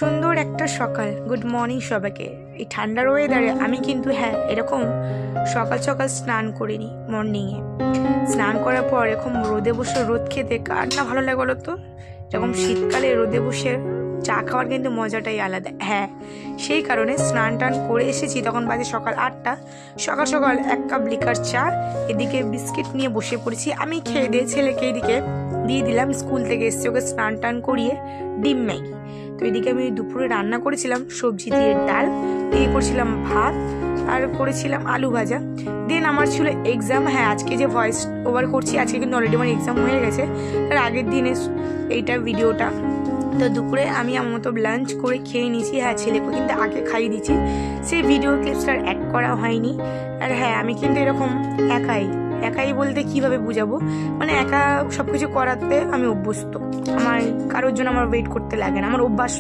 সুন্দর একটা সকাল। গুড মর্নিং সবাইকে। এই ঠান্ডার ওয়েদারে আমি কিন্তু এরকম সকাল সকাল স্নান করিনি। মর্নিংয়ে স্নান করার পর এরকম রোদে বসে রোদ খেতে কার না ভালো লাগে বলো তো? এরকম শীতকালে রোদে বসে চা খাওয়ার কিন্তু মজাটাই আলাদা। সেই কারণে স্নান টান করে এসেছি। তখন বাজে সকাল 8টা। সকাল সকাল 1 কাপ লিকার চা, এদিকে বিস্কিট নিয়ে বসে পড়েছি। আমি খেয়ে দিয়ে ছেলেকে এদিকে দিয়ে দিলাম, স্কুল থেকে এসছে, ওকে স্নান টান করিয়ে ডিম ম্যাগি। তো এদিকে আমি দুপুরে রান্না করেছিলাম সবজি দিয়ে ডাল দিয়ে, করছিলাম ভাত আর করেছিলাম আলু ভাজা। দেন আমার ছিল এক্সাম। আজকে যে ভয়েস ওভার করছি, আজকে কিন্তু অলরেডি আমার এক্সাম হয়ে গেছে, তার আগের দিনে এইটা ভিডিওটা। তো দুপুরে আমি আমার মতো লাঞ্চ করে খেয়ে নিয়েছি। ছেলেকে কিন্তু আগে খাইয়ে দিচ্ছি, সেই ভিডিও ক্লিপসটা অ্যাড করা হয়নি। আর আমি কিন্তু এরকম একাই বলতে কিভাবে বুঝাবো, মানে একা সব কিছু করাতে আমি অভ্যস্ত। আমার কারোর জন্য আমার ওয়েট করতে লাগে না, আমার অভ্যাস